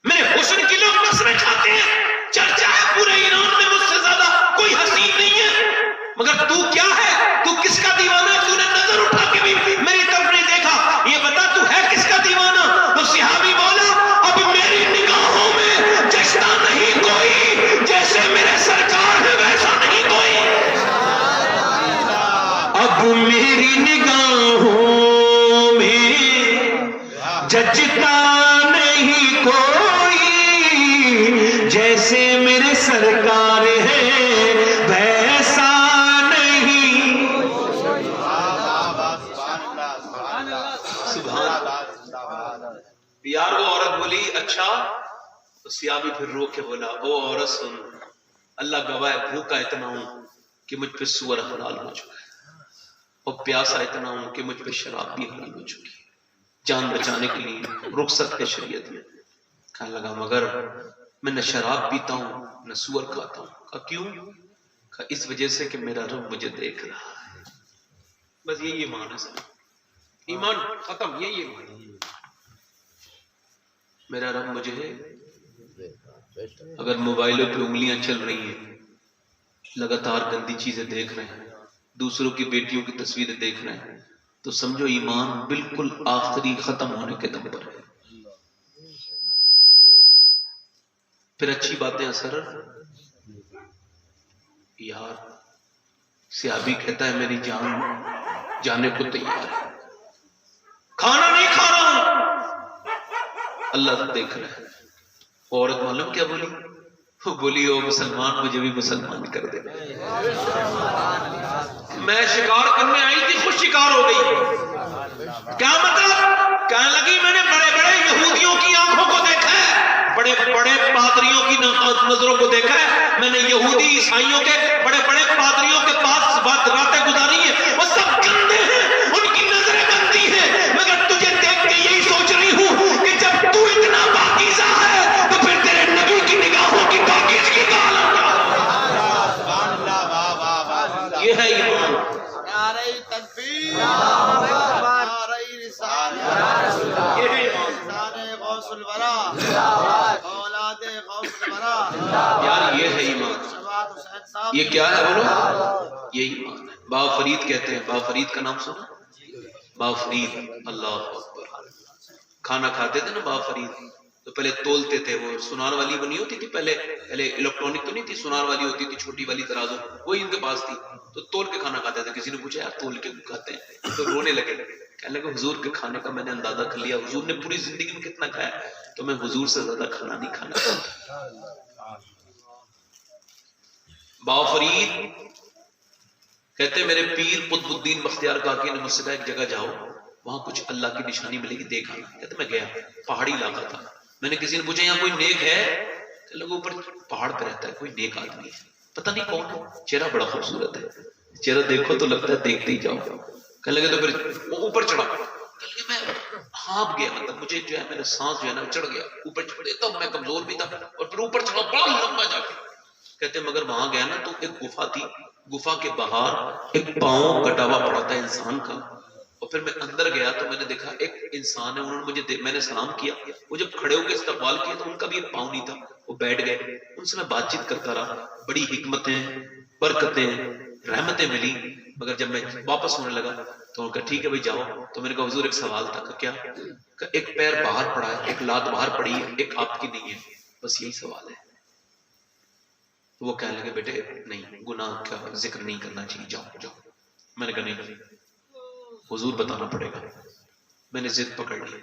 میرے حسن کی لوگ نسلیں کھاتے ہیں, چرچا ہے پورے ایران میں مجھ سے زیادہ کوئی حسین نہیں ہے, مگر تو کیا ہے, تو کس کا دیوانہ ہے؟ تو نے نظر اٹھا کے بھی میری طرف نہیں دیکھا, یہ بتا تو ہے کس کا دیوانہ؟ تو صحابی بولا اب میری نگاہوں میں جیسا نہیں کوئی, جیسے میرے سرکار ہے ویسا نہیں کوئی. اب میری نگاہوں میں جچتا نہیں کوئی, جیسے میرے سرکار ہے ویسا نہیں. یار وہ عورت بولی اچھا, تو سیابی پھر رو کے بولا او عورت سن, اللہ گواہ بھوکا اتنا ہوں کہ مجھ پہ سور حلال ہو چکا ہے, اور پیاسا اتنا ہوں کہ مجھ پہ شراب بھی حلال ہو چکی ہے, جان بچانے کے لیے رخصت ہے شریعت میں. کہنے لگا مگر میں نہ شراب پیتا ہوں نہ سور کھاتا ہوں. کہا کیوں؟ کہا اس وجہ سے کہ میرا رب مجھے دیکھ رہا ہے. بس یہی ایمان ہے سب, ایمان ختم, یہی ایمان ہے. میرا رب مجھے, اگر موبائلوں پہ انگلیاں چل رہی ہیں, لگاتار گندی چیزیں دیکھ رہے ہیں, دوسروں کی بیٹیوں کی تصویریں دیکھ رہے ہیں, تو سمجھو ایمان بالکل آخری ختم ہونے کے دم پر ہے. پھر اچھی باتیں اثر, یار صحابی کہتا ہے میری جان جانے کو تیار ہے, کھانا نہیں کھا رہا ہوں, اللہ دیکھ رہا ہے. عورت معلوم کیا بولی؟ وہ بولی او مسلمان مجھے بھی مسلمان کر دے. میں شکار کرنے آئی تھی, خود شکار ہو گئی. کیا مطلب؟ کہنے لگی میں نے بڑے بڑے یہودیوں کی آنکھوں کو دیکھا ہے, بڑے بڑے پادریوں کی نظروں کو دیکھا ہے, میں نے یہودی عیسائیوں کے بڑے بڑے پادریوں کے پاس بات راتیں گزاری ہیں, وہ سب گندے ہیں, ان کی نظریں گندی ہیں, مگر تجھے دیکھ کے یہی سوچ رہی ہوں کہ جب تو اتنا پاکیزہ ہے تو پھر تیرے نبی کی نگاہوں کی پاکیزگی کا عالم کیا ہے. یہ ہے ایمان. نعرہ تکبیر, نعرہ رسالت, یہ ہے ایمان. غوث الورا, اولاد غوث الورا. یار یہ ہے ایمان. یہ کیا ہے بولو؟ یہ ایمان ہے. بابا فرید کہتے ہیں, بابا فرید کا نام سنا؟ بابا فرید, اللہ اکبر. کھانا کھاتے تھے نا بابا فرید, تو پہلے تولتے تھے, وہ سنار والی بنی ہوتی تھی پہلے الیکٹرانک تو نہیں تھی, سنار والی ہوتی تھی چھوٹی والی ترازو, وہی ان کے پاس تھی, تو تول کے کھانا کھاتے تھے. کسی نے پوچھا یار تول کے کھاتے ہیں, تو رونے لگے. کہنے لگے حضور کے کھانے کا میں نے اندازہ کر لیا, حضور نے پوری زندگی میں کتنا کھایا, تو میں حضور سے زیادہ کھانا نہیں کھانا چاہتا. بابا فرید کہتے میرے پیر قطب الدین بختیار کاکی نے مجھ سے کہا ایک جگہ جاؤ, وہاں کچھ اللہ کی نشانی ملے گی, دیکھا. کہتے میں گیا, پہاڑی علاقہ تھا. میں نے کسی نے پوچھا یہاں کوئی نیک ہے؟ کہ لوگوں اوپر پہاڑ پہ رہتا ہے, کوئی نیک آدمی ہے, پتہ نہیں کون ہے, چہرہ بڑا خوبصورت ہے. چہرہ دیکھو تو لگتا ہے دیکھتے ہی جاؤ. کہنے لگے تو پھر وہ اوپر چڑھا. کہنے لگے میں ہانپ گیا, مطلب مجھے جو ہے میرا سانس جو ہے نا چڑھ گیا اوپر چڑھ, تب میں کمزور بھی تھا اور پھر اوپر چڑھا بڑا لمبا جا کے. کہتے مگر وہاں گیا نا تو ایک گفا تھی, گفا کے باہر ایک پاؤں کٹا ہوا پڑا تھا انسان کا, اور پھر میں اندر گیا تو میں نے دیکھا ایک انسان ہے, انہوں نے مجھے میں نے سلام کیا, وہ جب کھڑے ہو کے استقبال کیا تو ان کا بھی ایک پاؤں نہیں تھا, وہ بیٹھ گئے. ان سے میں بات چیت کرتا رہا, بڑی حکمتیں برکتیں رحمتیں ملی. مگر جب میں واپس ہونے لگا تو انہوں نے کہا ٹھیک ہے بھائی جاؤ. تو میں نے کہا حضور ایک سوال تھا. کہ کیا؟ کہ ایک پیر باہر پڑا ہے, ایک لات باہر پڑی ہے, ایک آپ کی نہیں ہے, بس یہی سوال ہے. وہ کہنے لگے بیٹے نہیں, گناہ کا ذکر نہیں کرنا چاہیے, جاؤ جاؤ. میں نے کہا نہیں حضور بتانا پڑے گا. میں نے ضد پکڑ لی.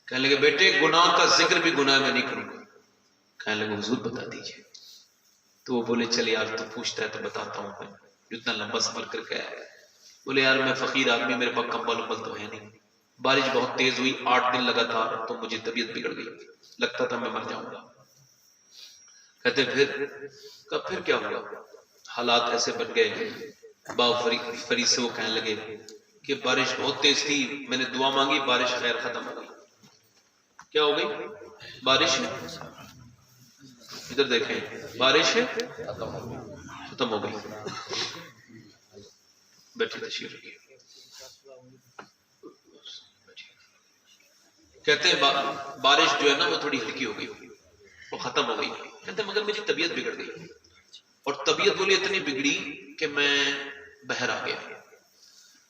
کہنے لگے بیٹے گناہ کا ذکر بھی گناہ میں نہیں کروں گا. کہنے لگے حضور بتا دیجئے. تو وہ بولے چل یار تو پوچھتا ہے تو بتاتا ہوں میں, اتنا لمبا سفر کر کے آیا. بولے یار میں فقیر آدمی, میرے پاس کمبل ومبل تو ہے نہیں, بارش بہت تیز ہوئی 8 دن لگاتار, تو مجھے طبیعت بگڑ گئی, لگتا تھا میں مر جاؤں گا. کہتے پھر کیا ہوا؟ حالات ایسے بن گئے. بابا فرید سے وہ کہنے لگے کہ بارش بہت تیز تھی, میں نے دعا مانگی, بارش خیر ختم ہو گئی. کیا ہو گئی؟ بارش ادھر دیکھیں, بارش ختم ہو گئی. بیٹھے تشریف رکھیے. کہتے ہیں بارش جو ہے نا وہ تھوڑی ہلکی ہو گئی, وہ ختم ہو گئی. کہتے ہیں مگر میری طبیعت بگڑ گئی, اور طبیعت بولی اتنی بگڑی کہ میں بہر آ گیا,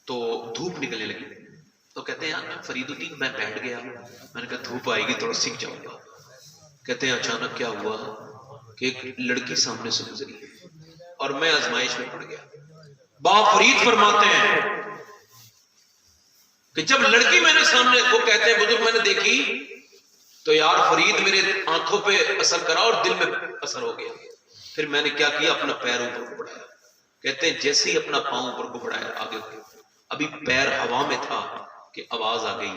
تو دھوپ نکلنے لگی. تو کہتے ہیں فرید الدین میں بیٹھ گیا, میں نے کہا دھوپ آئے گی تھوڑا سیکھ جاؤں گا. کہتے ہیں اچانک کیا ہوا کہ ایک لڑکی سامنے سے گزری اور میں آزمائش میں پڑ گیا. بابا فرید فرماتے ہیں کہ جب لڑکی میں نے سامنے, وہ کہتے ہیں بزرگ میں نے دیکھی تو یار فرید میرے آنکھوں پہ اثر کرا اور دل میں اثر ہو گیا. پھر میں نے کیا کیا, اپنا پیر اوپر کو بڑھایا. کہتے ہیں جیسے ہی اپنا پاؤں اوپر کو بڑھایا آگے, ابھی پیر ہوا میں تھا کہ آواز آ گئی,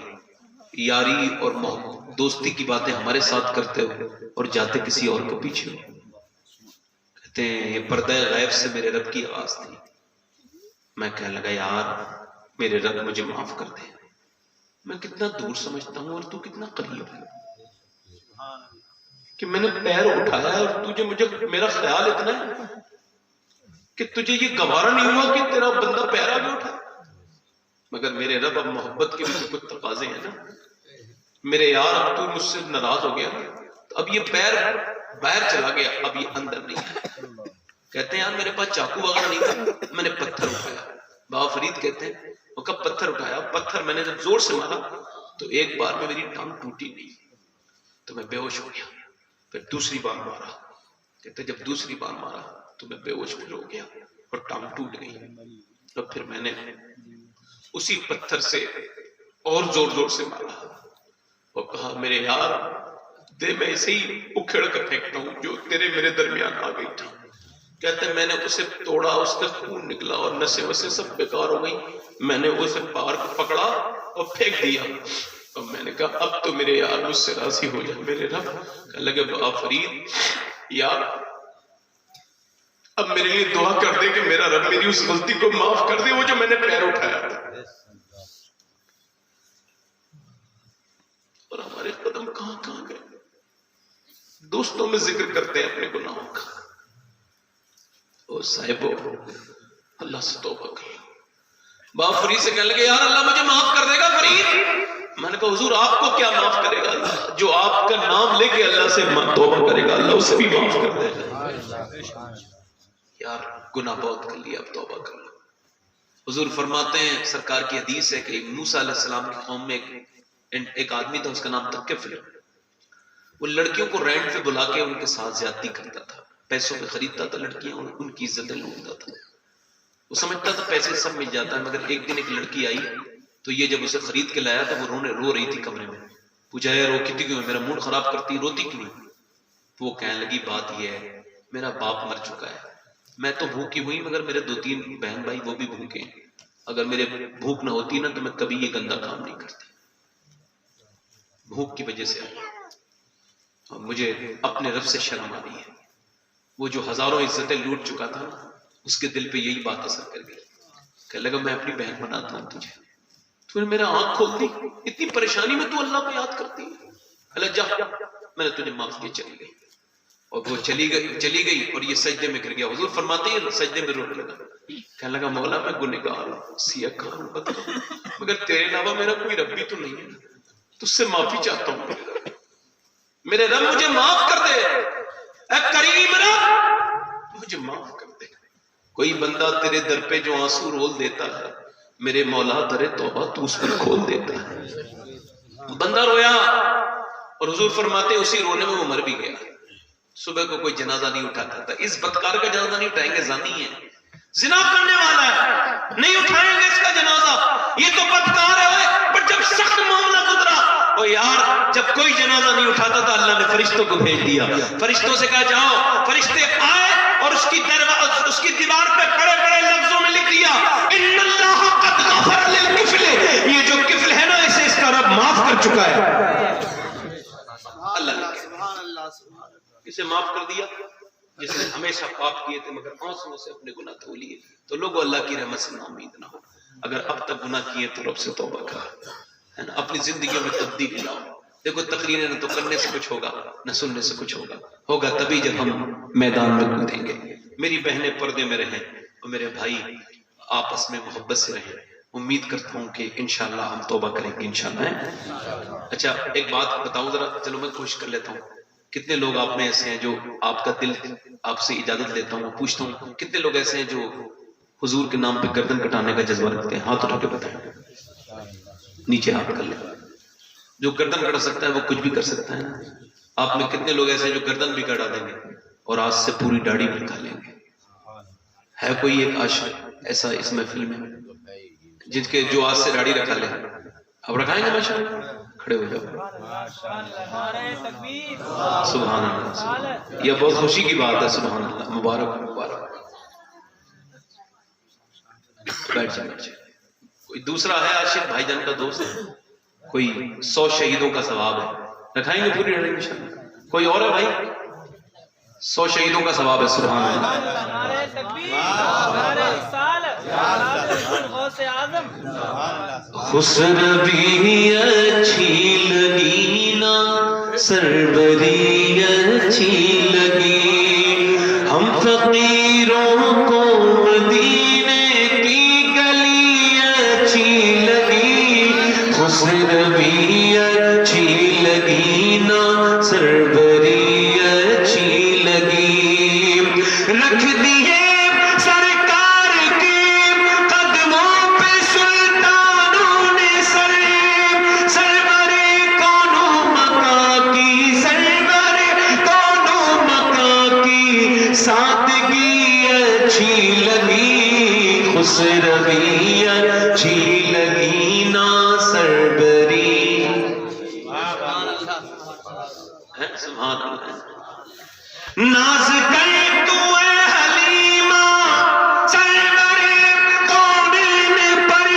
یاری اور محبت دوستی کی باتیں ہمارے ساتھ کرتے ہو اور جاتے کسی اور کو پیچھے ہو. کہتے ہیں یہ پردہ غیب سے میرے رب کی آواز تھی. میں کہنے لگا یار میرے رب مجھے معاف کر دے, میں کتنا دور سمجھتا ہوں اور تو کتنا قریب ہے, کہ میں نے پیر اٹھایا اور تجھے مجھے میرا خیال اتنا ہے کہ تجھے یہ گوارا نہیں ہوا کہ تیرا بندہ پیر آگے اٹھا. مگر میرے رب اب محبت کے بھی کچھ تقاضے ہیں نا, میرے یار اب تو مجھ سے ناراض ہو گیا, تو اب یہ پیر باہر چلا گیا, اب یہ اندر نہیں ہے. کہتے ہیں یار میرے پاس چاقو وغیرہ نہیں تھا, میں نے پتھر اٹھایا. بابا فرید کہتے ہیں وہ کب پتھر اٹھایا, پتھر میں نے جب زور سے مارا تو ایک بار میں میری ٹانگ ٹوٹی نہیں, تو میں بے ہوش ہو گیا. پھر دوسری بار مارا, کہتے جب دوسری بار مارا تو میں بے ہوش پھر ہو گیا اور ٹانگ ٹوٹ گئی. تو پھر میں نے اسی پتھر سے اور زور زور سے مارا اور کہا میرے یار دے میں اسے ہی اکھڑ کر پھینکتا ہوں جو تیرے میرے درمیان آ گئی تھی. کہتے ہیں میں نے اسے توڑا, اس کا خون نکلا اور نسیں وسیں سب بیکار ہو گئی. میں نے اسے پار کو پکڑا اور پھینک دیا, اور میں نے کہا اب تو میرے یار مجھ سے راضی ہو جائے میرے رب. کہنے لگے بابا فرید یار اب میرے لیے دعا کر دے کہ میرا رب میری اس غلطی کو معاف کر دے, وہ جو میں نے پیر اٹھایا تھا. اور ہمارے قدم کہاں کہاں گئے, دوستوں میں ذکر کرتے ہیں اپنے گناہوں کا. او صاحبو اللہ سے توبہ کر. بابا فرید سے کہنے لگے یار اللہ مجھے معاف کر دے گا فرید. میں نے کہا حضور آپ کو کیا معاف کرے گا, اللہ جو آپ کا نام لے کے اللہ سے توبہ کرے گا اللہ اسے بھی معاف کر دے گا. یار گناہ بہت کر لیا, اب توبہ کر لو. حضور فرماتے ہیں سرکار کی حدیث ہے کہ موسیٰ علیہ السلام کی قوم میں ایک آدمی تھا, اس کا نام تکفل. وہ لڑکیوں کو رینٹ پہ بلا کے ان کے ساتھ زیادتی کرتا تھا, پیسوں پہ خریدتا تھا لڑکیاں اور ان کی عزتیں لوٹتا تھا. وہ سمجھتا تھا پیسے سب مل جاتا ہے. مگر ایک دن ایک لڑکی آئی تو یہ جب اسے خرید کے لایا تو وہ رو رہی تھی کمرے میں. پوچھا ہے رو کتنی کیوں, میرا موڈ خراب کرتی, روتی کیوں؟ تو وہ کہنے لگی بات یہ ہے میرا باپ مر چکا ہے, میں تو بھوکی ہوئی مگر میرے 2-3 بہن بھائی وہ بھی بھوکے ہیں. اگر میرے بھوک نہ ہوتی نا تو میں کبھی یہ گندا کام نہیں کرتی. بھوک کی وجہ سے آئی اور مجھے اپنے رب سے شرم آ رہی ہے. وہ جو ہزاروں عزتیں لوٹ چکا تھا اس کے دل پہ یہی بات اثر کر گئی. کہنے لگا میں اپنی بہن بناتا ہوں تجھے. تو نے میرا آنکھ کھول دی, اتنی پریشانی میں تو اللہ کو یاد کرتی ہے. اللہ جا, میں نے تجھے معاف کیا, چلی گئی. اور وہ چلی گئی اور یہ سجدے میں گر گیا. حضور فرماتے ہیں سجدے میں رونے لگا. کہنے لگا مولا میں گنہگار ہوں, سیاہ کام بتا, مگر تیرے علاوہ میرا کوئی رب بھی تو نہیں ہے, تجھ سے معافی چاہتا ہوں. میرے رب مجھے معاف کر دے, اے کریم رب مجھے معاف کر دے. کوئی بندہ تیرے در پہ جو آنسو رول دیتا ہے, میرے مولا در توبہ تو اس پر کھول دیتا ہے. بندہ رویا اور حضور فرماتے ہیں اسی رونے میں وہ مر بھی گیا. صبح کو کوئی جنازہ نہیں اٹھاتا تھا. اس بدکار کا جنازہ نہیں اٹھائیں گے, زانی ہے, زنا کرنے والا ہے, نہیں اٹھائیں گے اس کا جنازہ, یہ تو بدکار ہے. پر جب سخت معاملہ گزرا, او یار جب کوئی جنازہ نہیں اٹھاتا تھا, اللہ نے فرشتوں کو بھیج دیا. فرشتوں سے کہا جاؤ. فرشتے آئے اور اس کی دیوار پہ بڑے بڑے لفظوں میں لکھ دیا ان اللہ قد غفر للکفل, یہ جو کفل ہے نا اسے اس کا رب معاف کر چکا ہے. سبحان اللہ اسے معاف کر دیا جس نے ہمیشہ پاپ کیے تھے مگر آنسوؤں سے اپنے گناہ دھو لیے. تو لوگوں اللہ کی رحمت سے نا امید نہ ہو. اگر اب تک گناہ کیے تو رب سے توبہ کر, ہے نا, اپنی زندگیوں میں تبدیلی لاؤ. دیکھو تقریریں نہ تو کرنے سے کچھ ہوگا نہ سننے سے کچھ ہوگا تبھی جب ہم میدان میں کودیں گے. میری بہنیں پردے میں رہیں اور میرے بھائی آپس میں محبت سے رہیں. امید کرتا ہوں کہ انشاءاللہ ہم توبہ کریں گے انشاءاللہ. اچھا ایک بات بتاؤں ذرا, چلو میں کوشش کر لیتا ہوں. کتنے لوگ آپ میں ایسے ہیں جو آپ کا دل آپ سے اجازت لیتا ہوں, پوچھتا ہوں کتنے لوگ ایسے ہیں جو حضور کے نام پہ گردن کٹانے کا جذبہ رکھتے ہیں؟ ہاتھ اٹھا کے بتائیں, نیچے ہاتھ کر لیں. جو گردن کٹا سکتا ہے وہ کچھ بھی کر سکتا ہے. آپ میں کتنے لوگ ایسے ہیں جو گردن بھی کٹا دیں گے اور آج سے پوری داڑھی بھی کھا لیں گے؟ ہے کوئی ایک عاشق ایسا اس محفل میں جن کے جو آج سے داڑھی رکھا لے؟ اب رکھائیں گے ماشاءاللہ, کھڑے ہو جاؤ. سبحان اللہ, یہ بہت خوشی کی بات ہے. سبحان اللہ, مبارک مبارک. بیٹھ جائے. کوئی دوسرا ہے عاشق بھائی جان کا دوست, کوئی 100 شہیدوں کا ثواب ہے, رکھائیں گے پوری داڑھی انشاءاللہ. کوئی اور ہے بھائی؟ 100 شہیدوں کا ثواب ہے. سبحان اللہ. خسروی اچھی لگی نا سربری اچھی لگی, ہم فقیروں کو مدینے کی گلی اچھی لگی. خسروی اچھی لگی نا سربری اچھی لگی, رکھ دیے سادگی اچھی لگی. خسروی اچھی لگی نا سربری. سبحان اللہ. ناز کر تو اے حلیمہ سرور قومین پر,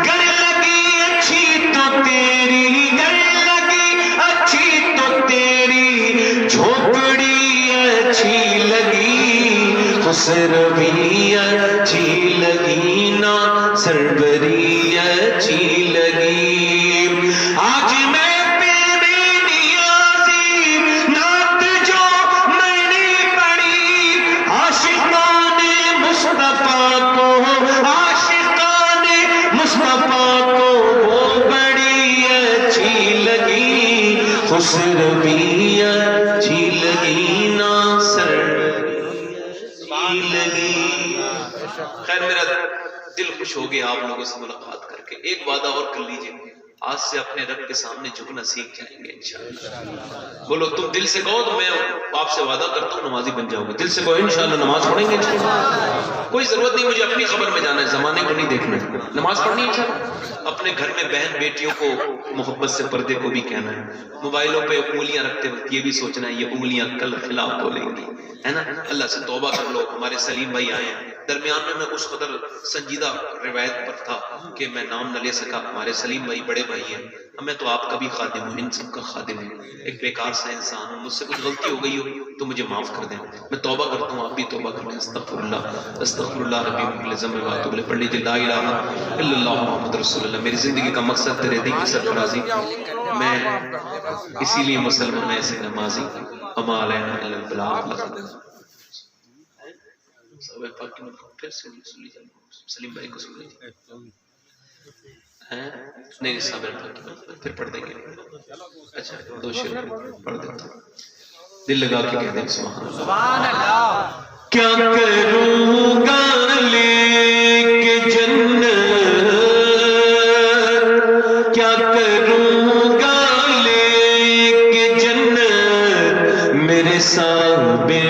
گر لگی اچھی تو تیری, گر لگی اچھی تو تیری, جھوپڑی اچھی لگی. خسروی اچھی لگی نا سربری اچھی لگی. آج میں خسروی اچھی لگی نا سربری اچھی لگی. خیر میرا دل خوش ہو گیا آپ لوگوں سے ملاقات کر کے. ایک وعدہ اور کر لیجئے, آج سے اپنے رب کے سامنے جھکنا سیکھ جائیں گے انشاءاللہ. بولو تم دل سے کہو تو میں آپ سے وعدہ کرتا ہوں نمازی بن جاؤ گے. دل سے کہو انشاءاللہ نماز پڑھیں گے انشاءاللہ. کوئی ضرورت نہیں مجھے اپنی خبر میں جانا ہے, زمانے کو نہیں دیکھنا ہے, نماز پڑھنی ہے انشاءاللہ. اپنے گھر میں بہن بیٹیوں کو محبت سے پردے کو بھی کہنا ہے. موبائلوں پہ انگلیاں رکھتے وقت یہ بھی سوچنا ہے یہ انگلیاں کل خلاف بولیں گی, ہے نا. اللہ سے توبہ کر لو. ہمارے سلیم بھائی آئے ہیں, درمیان میں اس قدر سنجیدہ روایت پر تھا کہ میں نام نہ لے سکا. ہمارے سلیم بھائی بڑے بھائی ہیں, میں تو آپ کا بھی خادم ہوں, ان سب کا خادم ہوں, ایک بیکار سا انسان ہوں, مجھ سے کچھ غلطی ہو گئی ہو تو مجھے معاف کر دیں. میں توبہ کرتا ہوں, آپ بھی توبہ کریں. استغفر اللہ ربی من کل ذنب و اتوب الیہ. پڑھ لیجیے لا الہ الا اللہ محمد رسول اللہ. میری زندگی کا مقصد تیرے دین کی سرفرازی, میں اسی لیے مسلمان ایسے نمازی. اما علینا الا البلاغ. سلیم بھائی کو سن لیجیے. نہیں صابر پھر پڑھ دیں گے. اچھا دو شعر پڑھ دیتا ہوں, دل لگا کے کہہ دیں سبحان اللہ. کیا کروں گا لے کے جنت, کیا کروں گا لے کے جنت, میرے صابر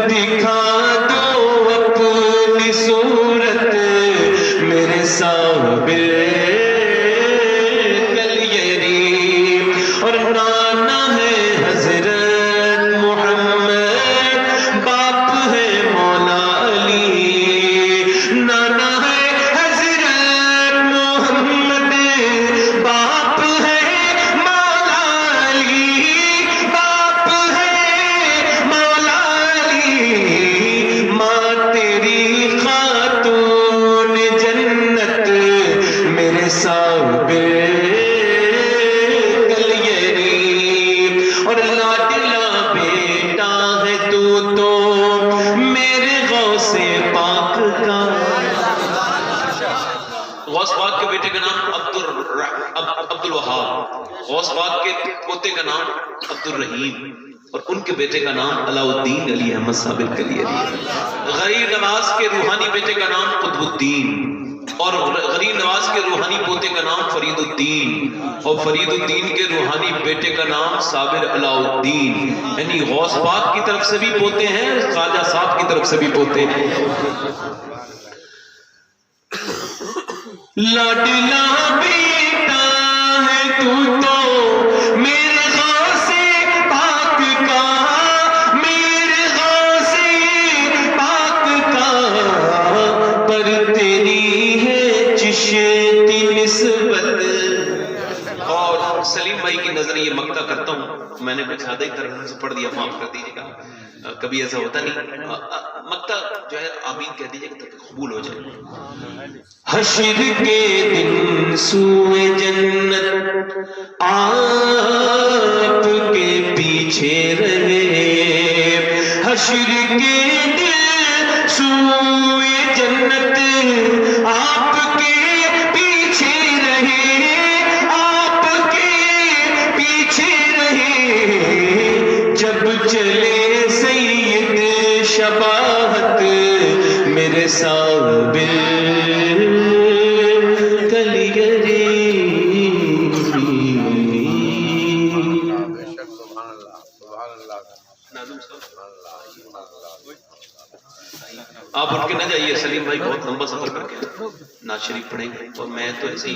دکھا دو اپنی صورت, میرے صابر کلیری. اور نانا ہے حضرت محمد, باپ ہے مولا علی. نانا ہے حضرت محمد, باپ ہے مولا علی, باپ ہے مولا. ماں تیری خاتون جنت, میرے صابر کلیری. اور لاڈلا بیٹا ہے تو میرے غوث پاک کا. غوث پاک کے بیٹے کا نام عبد الوہاب, غوث پاک کے پوتے کا نام عبد الرحیم, اور ان کے بیٹے کا نام علاء الدین علی احمد صابر کلیری. غریب نواز کے روحانی بیٹے کا نام قطب الدین, اور غریب نواز کے روحانی پوتے کا نام فرید الدین, اور فرید الدین کے روحانی بیٹے کا نام صابر علاء الدین. یعنی غوث پاک کی طرف سے بھی پوتے ہیں, خواجہ صاحب کی طرف سے بھی پوتے ہیں. لاڈلا بیٹا ہے تو میرے غوث پاک کا, میرے غوث پاک کا, پر تیری ہے چشتی نسبت. اور سلیم بھائی کی نظر یہ مقطع کرتا ہوں, میں نے کچھ زیادہ ہی طرف سے پڑھ دیا, معاف کر دیجیے گا, کبھی ایسا ہوتا نہیں. مقطع جو ہے آمین کہہ دیجیے کہ قبول ہو جائے. حشر کے دن سوئے جنت آپ کے پیچھے رہے, حشر کے دن سوئے جنت آپ کے پیچھے رہے, آپ کے پیچھے رہے. جب چلے سید شباہت, میرے صابر کلیری. آپ اٹھ کے نہ جائیے, سلیم بھائی بہت لمبا سفر کر کے نعت شریف پڑھیں گے, اور میں تو ایسے ہی